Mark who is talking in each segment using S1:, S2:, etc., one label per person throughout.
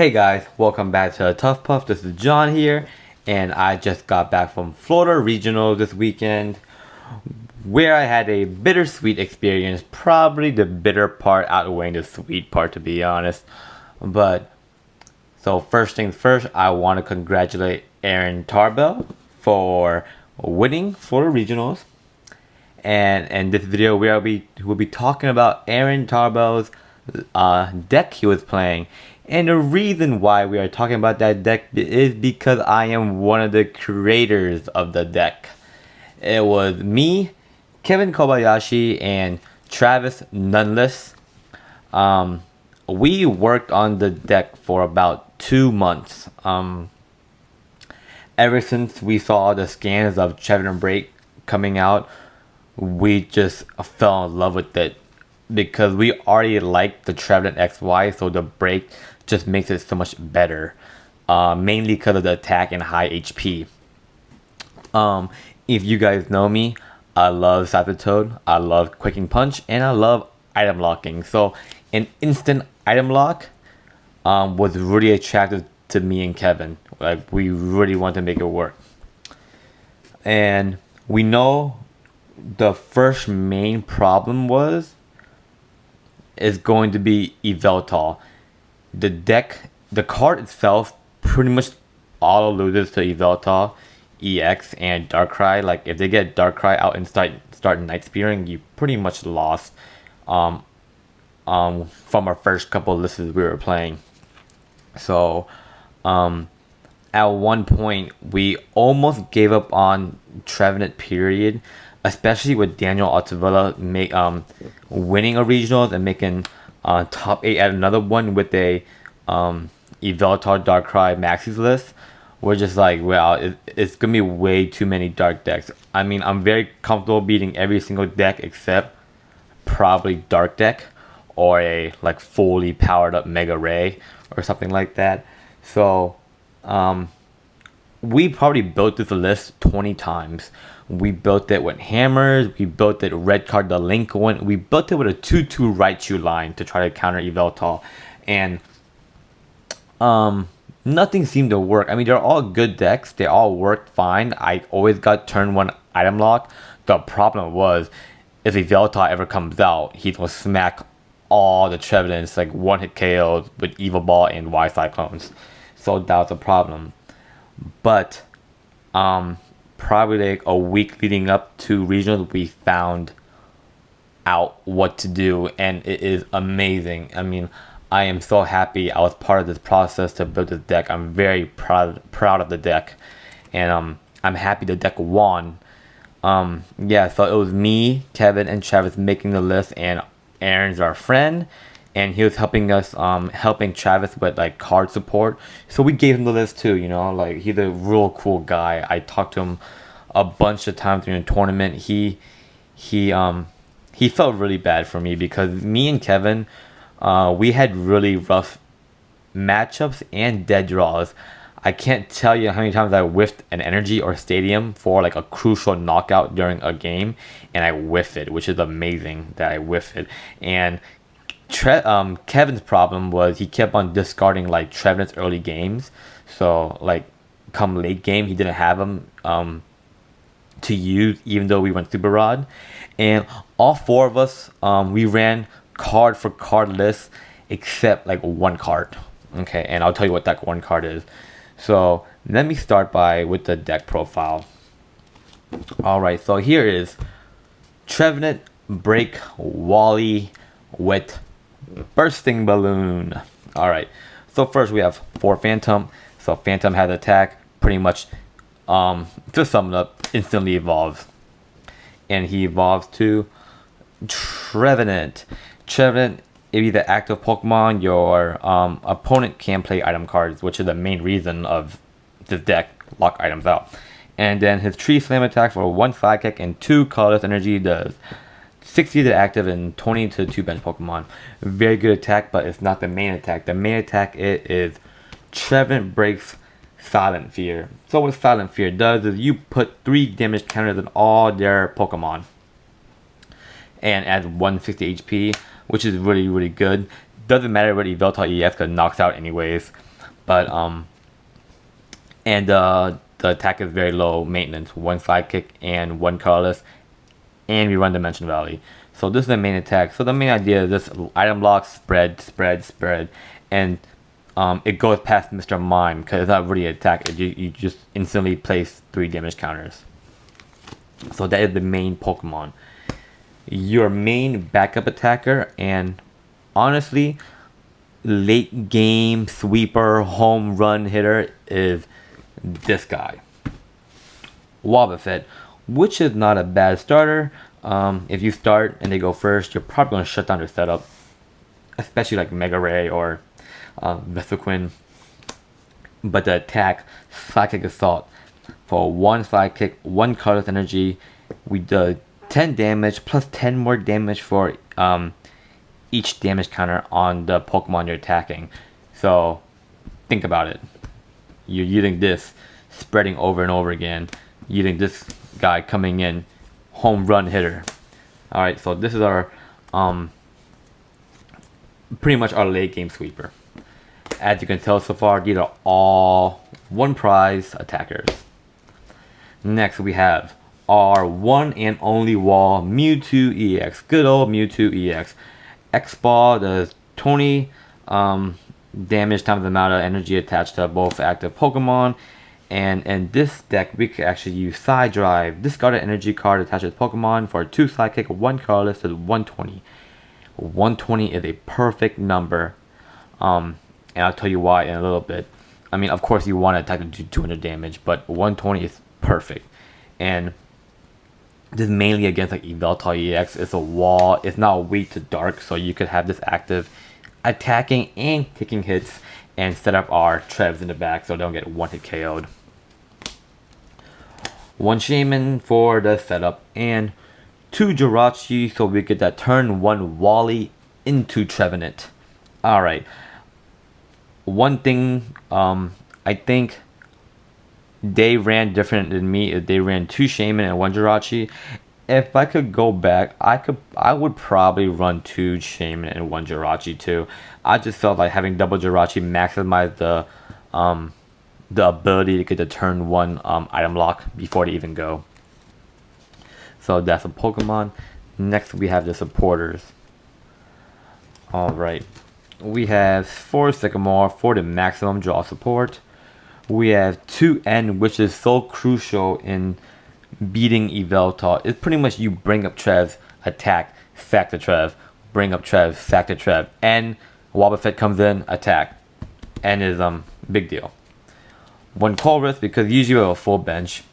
S1: Hey guys, welcome back to Tough Puff. This is John here, and I just got back from Florida Regional this weekend, where I had a bittersweet experience. Probably the bitter part outweighing the sweet part, to be honest. But so first things first, I want to congratulate Aaron Tarbell for winning Florida Regionals. And in this video, we'll be talking about Aaron Tarbell's deck he was playing. And the reason why we are talking about that deck is because I am one of the creators of the deck. It was me, Kevin Kobayashi, and Travis Nunless. We worked on the deck for about 2 months. Ever since we saw the scans of Trevenant Break coming out, we just fell in love with it because we already liked the Trevenant XY, so the break just makes it so much better, mainly because of the attack and high HP. If you guys know me, I love Cypher Toad, I love Quaking Punch, and I love item locking. So an instant item lock was really attractive to me and Kevin. Like, we really want to make it work. And we know the first main problem is going to be Yveltal. The card itself pretty much auto loses to Yveltal, EX, and Darkrai. Like, if they get Darkrai out and start Night Spearing, you pretty much lost from our first couple of lists we were playing. So at one point we almost gave up on Trevenant period, especially with Daniel Altavilla winning a regionals and making top 8 at another one with a Yveltal Darkrai Maxis list. We're just like, well, it's gonna be way too many dark decks. I mean, I'm very comfortable beating every single deck except probably Dark Deck or a like fully powered up Mega Ray or something like that. So we probably built this list 20 times. We built it with hammers, we built it red card the link one, we built it with a 2-2 Raichu line to try to counter Yveltal, and nothing seemed to work. I mean, they're all good decks, they all worked fine. I always got turn 1 item lock. The problem was, if Yveltal ever comes out, he's gonna smack all the Trevenants like one-hit KOs with Evil Ball and Y Cyclones. So that was a problem. But probably like a week leading up to regionals, we found out what to do, and it is amazing. I mean, I am so happy I was part of this process to build this deck. I'm very proud of the deck, and I'm happy the deck won. Yeah, so it was me, Kevin, and Travis making the list, and Aaron's our friend, and he was helping us, helping Travis with like card support. So we gave him the list too, you know, like he's a real cool guy. I talked to him a bunch of times during the tournament. He felt really bad for me because me and Kevin, we had really rough matchups and dead draws. I can't tell you how many times I whiffed an energy or stadium for like a crucial knockout during a game, and I whiff it, which is amazing that I whiff it. And Kevin's problem was he kept on discarding like Trevenant's early games, so like come late game he didn't have them to use, even though we went Super Rod. And all 4 of us, we ran card for card lists except like one card. Okay, and I'll tell you what that one card is. So let me start with the deck profile. Alright, so here is Trevenant Break Wally with Bursting Balloon. Alright, so first we have 4 Phantom. So Phantom has attack, pretty much, to sum it up, instantly evolves. And he evolves to Trevenant. Trevenant, if he's the active Pokemon, your opponent can play item cards, which is the main reason of this deck, lock items out. And then his Tree Slam attack for 1 Sidekick and 2 colorless energy does 60 to active and 20 to 2 bench Pokemon. Very good attack, but it's not the main attack. The main attack is Trevenant Breaks Silent Fear. So what Silent Fear does is you put 3 damage counters on all their Pokemon and adds 160 HP, which is really, really good. Doesn't matter what Yveltal EX, because it knocks out anyways. But and the attack is very low maintenance, 1 sidekick and 1 colorless, and we run Dimension Valley. So this is the main attack. So the main idea is this item block, spread, spread, spread, and it goes past Mr. Mime because it's not really an attack. You just instantly place 3 damage counters. So that is the main Pokemon. Your main backup attacker, and honestly, late game sweeper home run hitter is this guy, Wobbuffet, which is not a bad starter. If you start and they go first, you're probably going to shut down their setup, especially like Mega Ray or Vespiquen. But the attack, Sidekick Assault, for 1 sidekick, 1 colorless energy, we do 10 damage plus 10 more damage for each damage counter on the Pokemon you're attacking. So think about it. You're using this, spreading over and over again, using this guy coming in, home run hitter. Alright, so this is our pretty much our late game sweeper. As you can tell so far, these are all 1 prize attackers. Next we have our one and only wall, Mewtwo EX. Good old Mewtwo EX. X-Ball does 20 damage times the amount of energy attached to both active Pokemon. And in this deck, we could actually use Side Drive. Discard an energy card attached to Pokemon for 2 sidekick, 1 colorless to 120. 120 is a perfect number. And I'll tell you why in a little bit. I mean, of course, you want to attack to do 200 damage, but 120 is perfect. And this is mainly against like Yveltal EX. It's a wall. It's not weak to dark, so you could have this active attacking and taking hits and set up our Trevs in the back so they don't get 1-hit KO'd. 1 Shaman for the setup and 2 Jirachi so we get that turn 1 Wally into Trevenant. Alright. One thing I think they ran different than me is they ran 2 Shaman and 1 Jirachi. If I could go back, I would probably run 2 Shaman and 1 Jirachi too. I just felt like having double Jirachi maximized the ability to get the turn 1 item lock before they even go. So that's a Pokemon. Next we have the supporters. Alright. We have 4 Sycamore for the maximum draw support. We have 2N, which is so crucial in beating Yveltal. It's pretty much you bring up Trev, attack, sack the Trev, bring up Trev, sack the Trev, and Wobbuffet comes in, attack, and is big deal. 1 Colress because usually we have a full bench.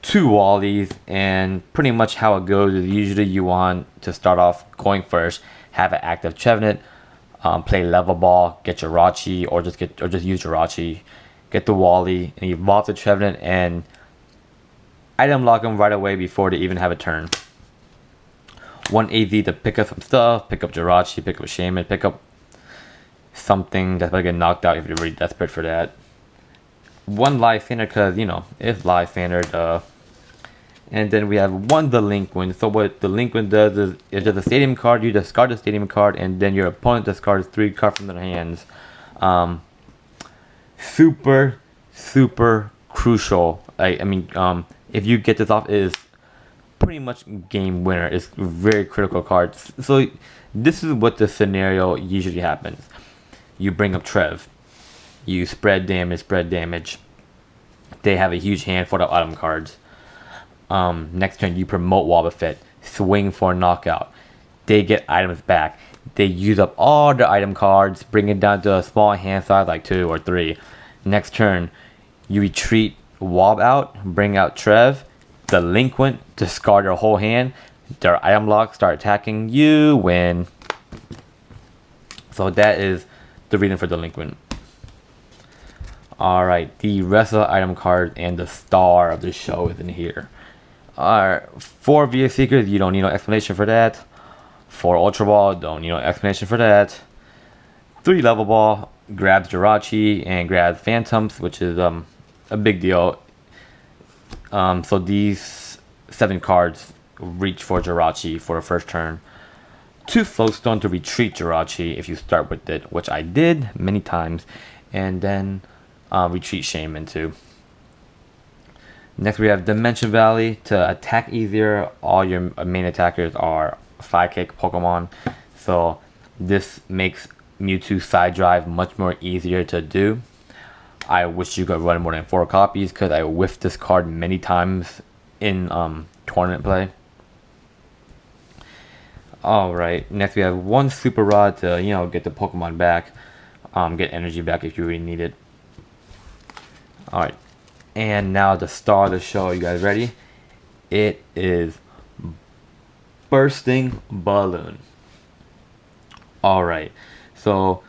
S1: 2 Wallies, and pretty much how it goes is usually you want to start off going first, have an active Trevenant, play level ball, get Jirachi, or just use Jirachi, get the Wally, and evolve the Trevenant and item lock them right away before they even have a turn. 1 AZ to pick up some stuff, pick up Jirachi, pick up Shaman, pick up something that's going to get knocked out if you're really desperate for that. 1 Lysander because, you know, it's Lysander. And then we have 1 Delinquent. So what Delinquent does is, it's just a stadium card, you discard the stadium card, and then your opponent discards 3 cards from their hands. Super crucial. I mean, if you get this off, it is pretty much game winner. It's very critical cards. So this is what the scenario usually happens. You bring up Trev. You spread damage. They have a huge handful of item cards. Next turn you promote Wobbuffet. Swing for a knockout. They get items back. They use up all their item cards, bring it down to a small hand size like 2 or 3. Next turn you retreat Wob out, bring out Trev, Delinquent, discard their whole hand, their item lock, start attacking, you win. So that is the reason for Delinquent. Alright, the rest of the item cards and the star of the show is in here. Alright, 4 VA Seekers, you don't need no explanation for that. 4 Ultra Ball, don't need no explanation for that. 3 Level Ball, grabs Jirachi and grabs Phantoms, which is a big deal. So these 7 cards reach for Jirachi for the first turn. 2 Floatstone to retreat Jirachi if you start with it, which I did many times. and then retreat Shaman too. Next we have Dimension Valley. To attack easier, all your main attackers are sidekick Pokemon, so this makes Mewtwo side drive much more easier to do. I wish you could run more than 4 copies because I whiffed this card many times in tournament play. Alright, next we have 1 Super Rod to, get the Pokemon back. Get energy back if you really need it. Alright, and now the star of the show. You guys ready? It is Bursting Balloon. Alright, so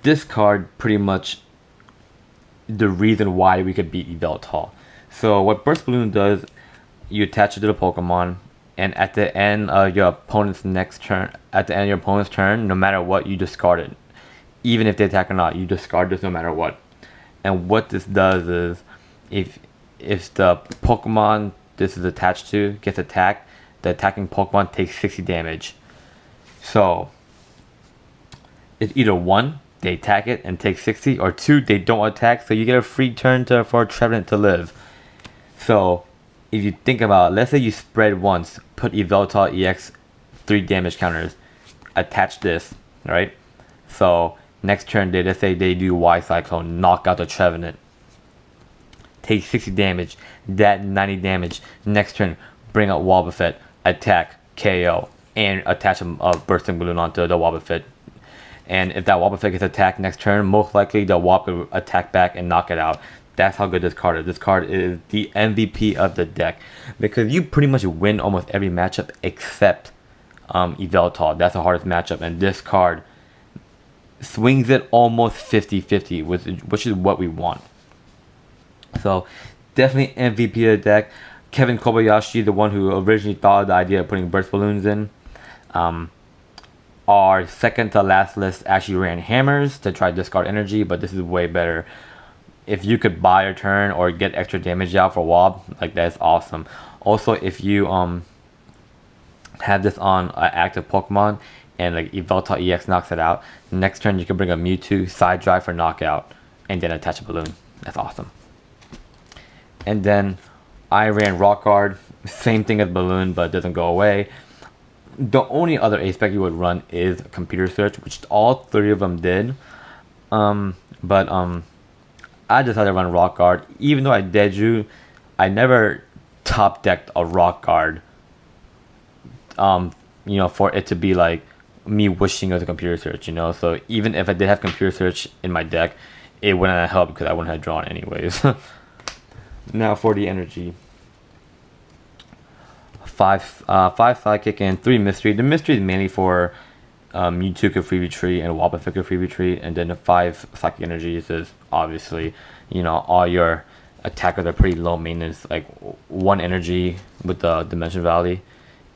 S1: this card pretty much the reason why we could beat Yveltal. So what Burst Balloon does, you attach it to the Pokemon, and at the end of your opponent's turn, no matter what, you discard it. Even if they attack or not, you discard this no matter what. And what this does is, if the Pokemon this is attached to gets attacked, the attacking Pokemon takes 60 damage. So it's either 1, they attack it and take 60, or 2, they don't attack, so you get a free turn for Trevenant to live. So if you think about it, let's say you spread once, put Yveltal EX 3 damage counters, attach this, right? So next turn, let's say they do Y Cyclone, knock out the Trevenant, take 60 damage, that 90 damage. Next turn, bring out Wobbuffet, attack, KO, and attach a Bursting Balloon onto the Wobbuffet. And if that Wobbuffet gets attacked next turn, most likely the Wob will attack back and knock it out. That's how good this card is. This card is the MVP of the deck, because you pretty much win almost every matchup except Yveltal. That's the hardest matchup, and this card swings it almost 50-50, which is what we want. So definitely MVP of the deck. Kevin Kobayashi, the one who originally thought of the idea of putting Burst Balloons in. Our second to last list actually ran Hammers to try to discard energy, but this is way better. If you could buy a turn or get extra damage out for Wob, like, that's awesome. Also, if you have this on an active Pokemon and like Yveltal EX knocks it out, next turn you can bring a Mewtwo, side drive for knockout, and then attach a balloon. That's awesome. And then I ran Rock Guard, same thing as Balloon, but it doesn't go away. The only other aspect you would run is Computer Search, which all 3 of them did. I decided to run Rock Guard. Even though I Deju, I never top decked a Rock Guard. For it to be like me wishing it was a Computer Search, So even if I did have Computer Search in my deck, it wouldn't have helped because I wouldn't have drawn anyways. Now for the energy. 5 Sidekick and 3 Mystery. The Mystery is mainly for Mewtwo could free retreat and Wobbuffet could free retreat, and then the 5 Psychic Energies is obviously, all your attackers are pretty low maintenance. Like 1 energy with the Dimension Valley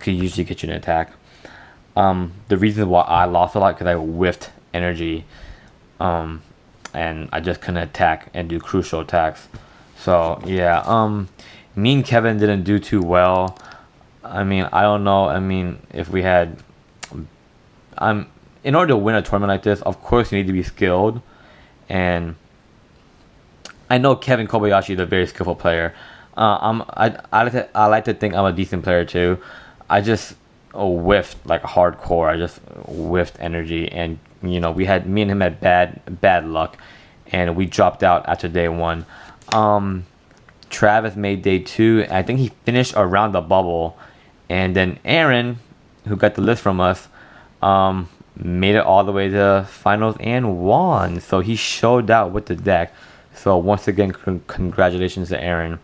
S1: could usually get you an attack. The reason why I lost a lot because I whiffed energy, and I just couldn't attack and do crucial attacks. So yeah, me and Kevin didn't do too well. I don't know. If we had, in order to win a tournament like this, of course you need to be skilled, and I know Kevin Kobayashi is a very skillful player. I like to think I'm a decent player too. I just whiffed like hardcore. I just whiffed energy, and me and him had bad luck, and we dropped out after day 1. Travis made day 2, and I think he finished around the bubble. And then Aaron, who got the list from us, made it all the way to finals and won. So he showed out with the deck. So once again, congratulations to Aaron.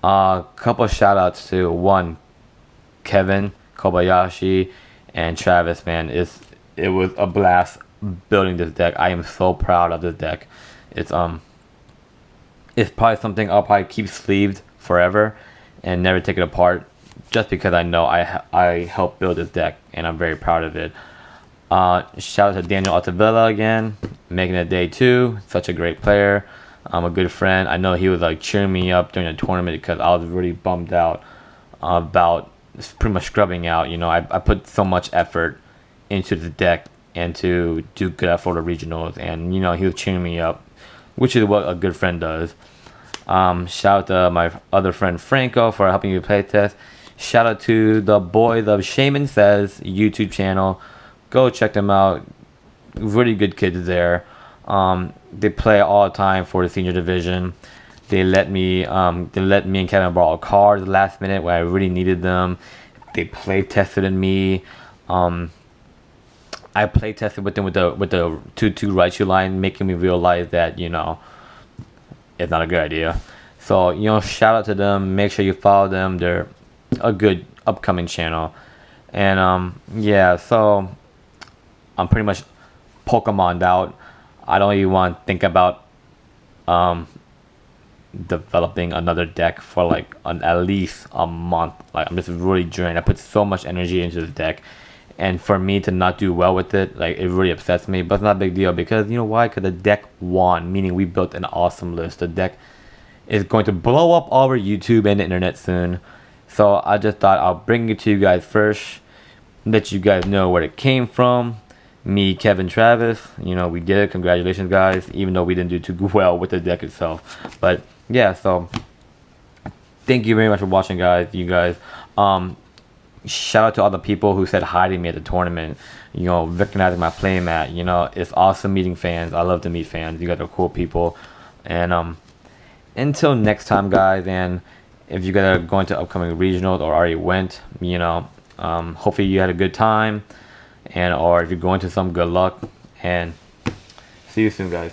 S1: Couple of shout outs to 1, Kevin Kobayashi and Travis, man. It was a blast building this deck. I am so proud of this deck. It's probably something I'll probably keep sleeved forever and never take it apart, just because I know I helped build this deck and I'm very proud of it. Shout out to Daniel Altavilla again, making it day 2. Such a great player. A good friend. I know he was like cheering me up during the tournament because I was really bummed out about pretty much scrubbing out. I put so much effort into the deck, and to do good at Florida regionals. And you know, he was cheering me up, which is what a good friend does. Shout out to my other friend Franco for helping me play test. Shout out to the boys of Shaman Says YouTube channel. Go check them out. Really good kids there. They play all the time for the senior division. They let me and Kevin borrow cards last minute when I really needed them. They play tested in me. I play tested with them with the 2-2 right shoe line, making me realize that, you know, it's not a good idea. So, you know, shout out to them. Make sure you follow them. They're a good upcoming channel. And yeah, so I'm pretty much Pokemon'd out. I don't even want to think about developing another deck for like at least a month. Like, I'm just really drained. I put so much energy into this deck, and for me to not do well with it, like, it really upsets me. But it's not a big deal, because you know why? Because the deck won, meaning we built an awesome list. The deck is going to blow up all over YouTube and the internet soon. So I just thought I'll bring it to you guys first, let you guys know where it came from. Me, Kevin, Travis, you know, we did it. Congratulations, guys, even though we didn't do too well with the deck itself. But yeah, so thank you very much for watching, guys. You guys, shout out to all the people who said hi to me at the tournament, you know, recognizing my playmat. You know, it's awesome meeting fans. I love to meet fans. You guys are cool people. And until next time, guys, and if you guys are going to upcoming regionals or already went, you know, hopefully you had a good time, and or if you're going to some, good luck, and see you soon, guys.